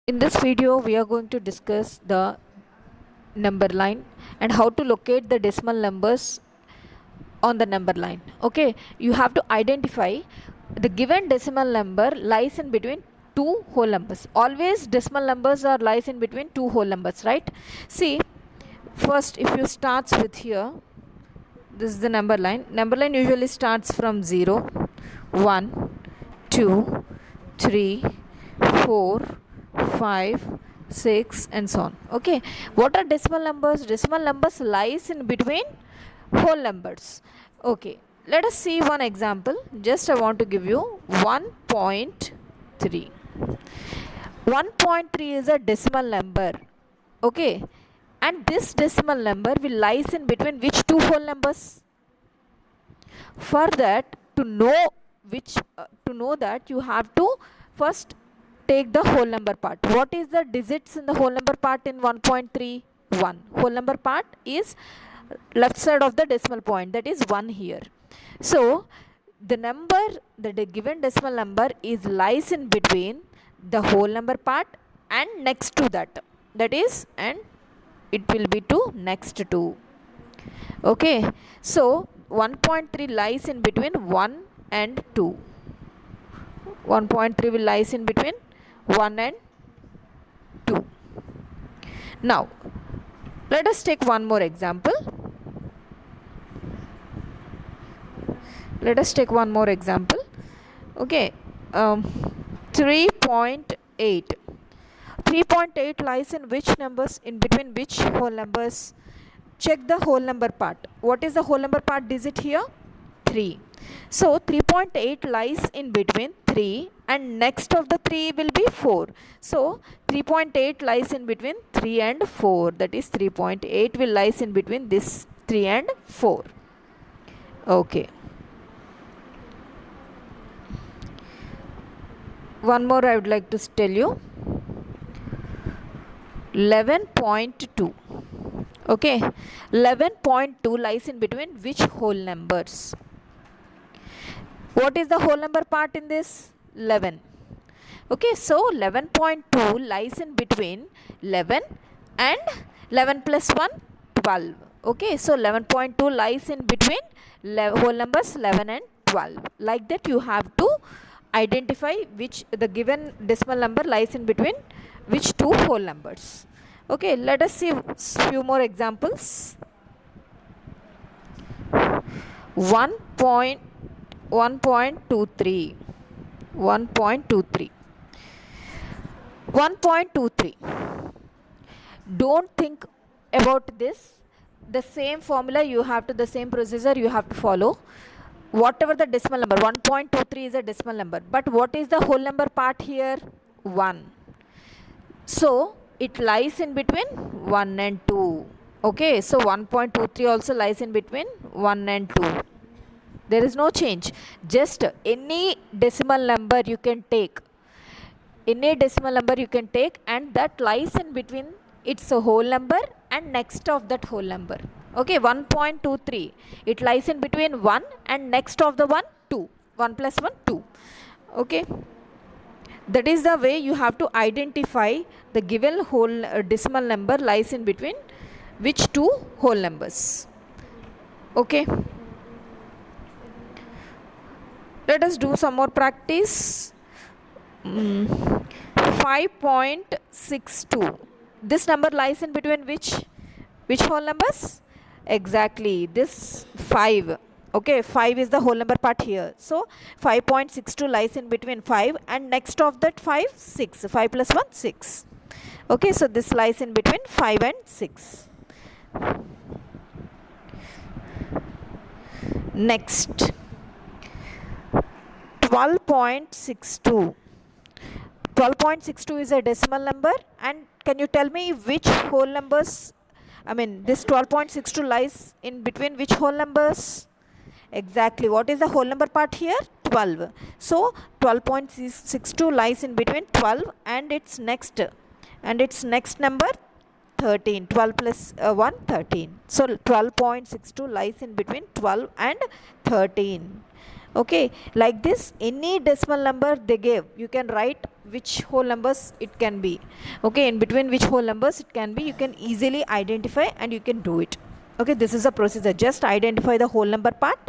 In this video, we are going to discuss the number line and how to locate the decimal numbers on the number line. Okay, you have to identify the given decimal number lies in between two whole numbers. Always decimal numbers are lies in between two whole numbers, right? See, first if you starts with here, this is the number line. Number line usually starts from 0, 1, 2, 3, 4, 5, 6 and so on. Okay, what are decimal numbers? Decimal numbers lies in between whole numbers. Okay, let us see one example. Just I want to give you 1.3. 1.3 is a decimal number. Okay, and this decimal number will lies in between which two whole numbers? For that, to know that, you have to first take the whole number part. What is the digits in the whole number part in 1.3? 1. Whole number part is left side of the decimal point, that is 1 here. So the number, the given decimal number is lies in between the whole number part and next to that, that is, and it will be to next to. Okay, so 1.3 lies in between 1 and 2. 1.3 will lies in between 1 and 2. Now let us take one more example. Okay, 3.8. 3.8 lies in which numbers? In between which whole numbers? Check the whole number part. What is the whole number part digit here? 3. So 3.8 lies in between 3 and next of the 3 will be 4. So 3.8 lies in between 3 and 4. That is 3.8 will lies in between this 3 and 4. Okay. One more I would like to tell you. 11.2. Okay, 11.2 lies in between which whole numbers? What is the whole number part in this? 11. Okay, so 11.2 lies in between 11 and 11 plus 1, 12. Okay, so 11.2 lies in between whole numbers 11 and 12. Like that, you have to identify which the given decimal number lies in between which two whole numbers. Okay, let us see few more examples. 1.23. 1.23. Don't think about this. The same formula you have to, the same procedure you have to follow. Whatever the decimal number, 1.23 is a decimal number. But what is the whole number part here? 1. So it lies in between 1 and 2. Okay, so 1.23 also lies in between 1 and 2. There is no change. Just any decimal number you can take. Any decimal number you can take, and that lies in between its a whole number and next of that whole number. Okay, 1.23. It lies in between 1 and next of the 1, 2. 1 plus 1, 2. Okay. That is the way you have to identify the given whole decimal number lies in between which two whole numbers. Okay. Let us do some more practice. 5.62. This number lies in between which whole numbers? Exactly, this 5. Okay, 5 is the whole number part here. So 5.62 lies in between 5 and next of that 5, 6. 5 plus 1, 6. Okay, so this lies in between 5 and 6. Next, 12.62. 12.62 is a decimal number, and can you tell me which whole numbers, this 12.62 lies in between which whole numbers? Exactly, what is the whole number part here? 12. So 12.62 lies in between 12 and its next number 13. 12 plus 1, 13. So 12.62 lies in between 12 and 13. Okay, like this, any decimal number they gave, you can write which whole numbers it can be. Okay, in between which whole numbers it can be, you can easily identify and you can do it. Okay, this is a procedure. Just identify the whole number part,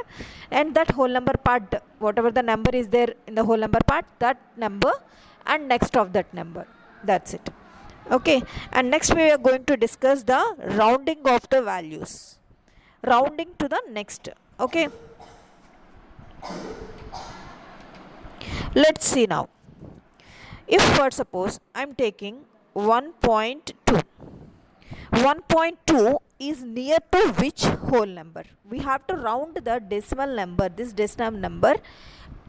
and that whole number part, whatever the number is there in the whole number part, that number and next of that number, that's it. Okay, and next we are going to discuss the rounding of the values, rounding to the next. Okay, let's see now. If for suppose I'm taking 1.2, 1.2 is near to which whole number? We have to round the decimal number, this decimal number,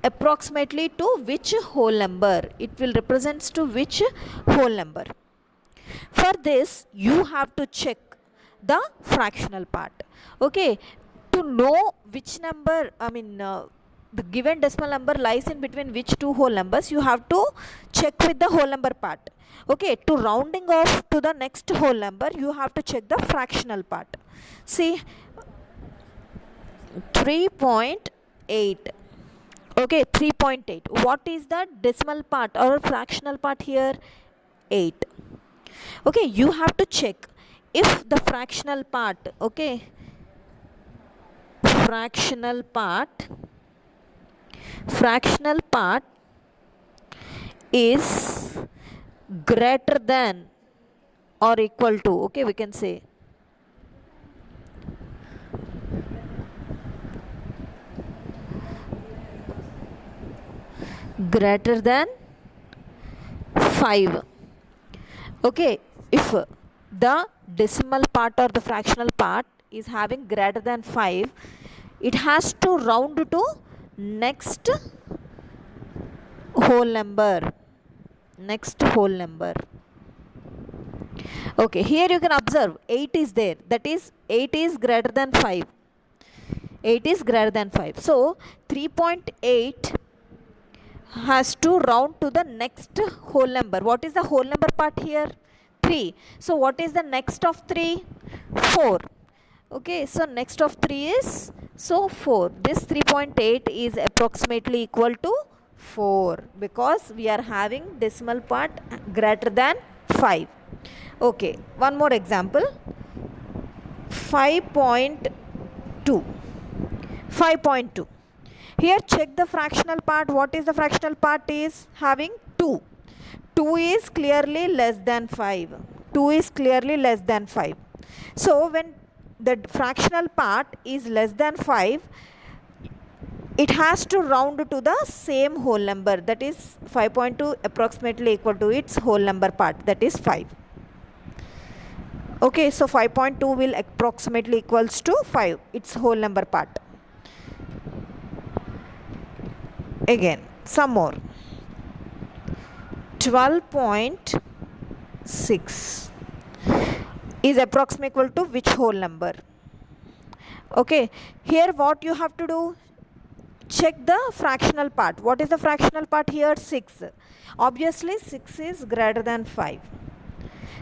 approximately to which whole number? It will represents to which whole number? For this, you have to check the fractional part. Okay, to know which number, the given decimal number lies in between which two whole numbers, you have to check with the whole number part. Okay, to rounding off to the next whole number, you have to check the fractional part. See, 3.8. Okay, 3.8. What is the decimal part or fractional part here? 8. Okay, you have to check if the fractional part, okay, fractional part is greater than or equal to, okay, we can say greater than 5. Okay, if the decimal part or the fractional part is having greater than 5, it has to round to next whole number, Okay, here you can observe 8 is there, that is 8 is greater than 5, 8 is greater than 5. So 3.8 has to round to the next whole number. What is the whole number part here? 3. So what is the next of 3? 4. Okay, so next of 3 is, so 4. This 3.8 is approximately equal to 4 because we are having decimal part greater than 5. Okay, one more example. 5.2. 5.2. Here check the fractional part. What is the fractional part is having? 2. 2 is clearly less than 5. 2 is clearly less than 5. So when the fractional part is less than 5, it has to round to the same whole number, that is 5.2 approximately equal to its whole number part, that is 5. Okay, so 5.2 will approximately equals to 5, its whole number part. Again, some more. 12.6 is approximately equal to which whole number? Okay, here what you have to do? Check the fractional part. What is the fractional part here? 6. Obviously 6 is greater than 5.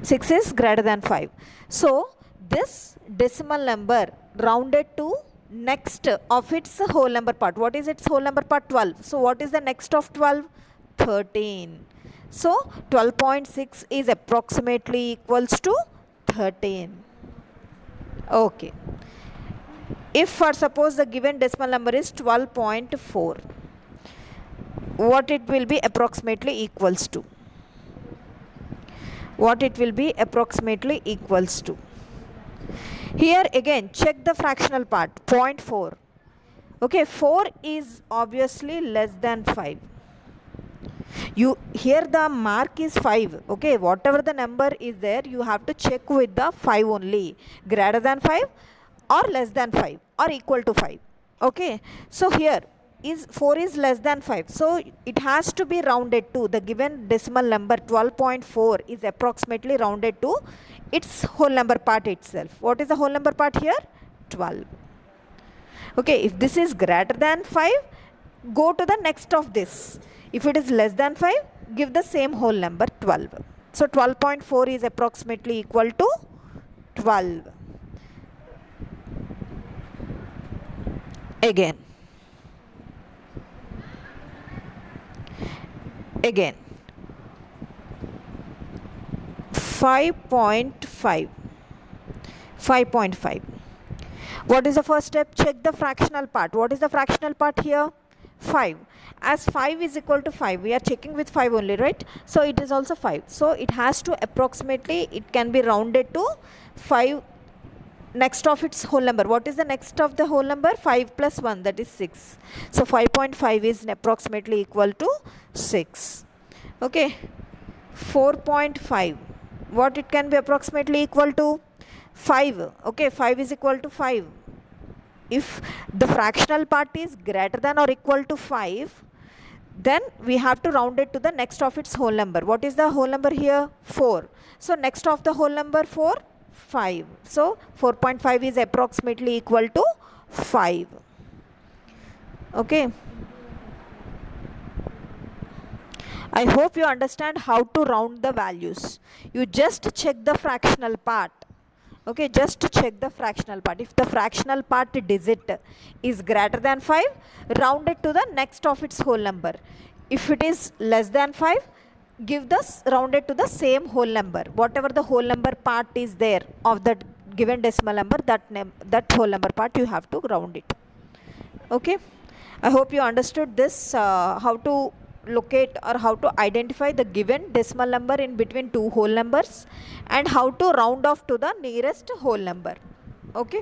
6 is greater than 5. So this decimal number rounded to next of its whole number part. What is its whole number part? 12. So what is the next of 12? 13. So 12.6 is approximately equals to 13. Okay, if for suppose the given decimal number is 12.4, what it will be approximately equals to? What it will be approximately equals to? Here again check the fractional part. 0.4. Okay, 4 is obviously less than 5. You here the mark is 5. Okay, whatever the number is there, you have to check with the 5 only, greater than 5 or less than 5 or equal to 5. Okay, so here is 4 is less than 5, so it has to be rounded to the given decimal number. 12.4 is approximately rounded to its whole number part itself. What is the whole number part here? 12. Okay, if this is greater than 5, go to the next of this. If it is less than 5, give the same whole number, 12. So 12.4 is approximately equal to 12. Again, Again 5.5. 5.5. What is the first step? Check the fractional part. What is the fractional part here? 5. As 5 is equal to 5, we are checking with 5 only, right? So it is also 5. So it has to approximately, it can be rounded to 5 next of its whole number. What is the next of the whole number? 5 plus 1, that is 6. So 5.5 is approximately equal to 6. Okay. 4.5. What it can be approximately equal to? 5. Okay, 5 is equal to 5. If the fractional part is greater than or equal to 5, then we have to round it to the next of its whole number. What is the whole number here? 4. So next of the whole number 4, 5. So 4.5 is approximately equal to 5. Okay. I hope you understand how to round the values. You just check the fractional part. Okay, just to check the fractional part. If the fractional part digit is greater than 5, round it to the next of its whole number. If it is less than 5, give this rounded to the same whole number. Whatever the whole number part is there of that given decimal number, that whole number part you have to round it. Okay, I hope you understood this, how to locate or how to identify the given decimal number in between two whole numbers and how to round off to the nearest whole number. Okay.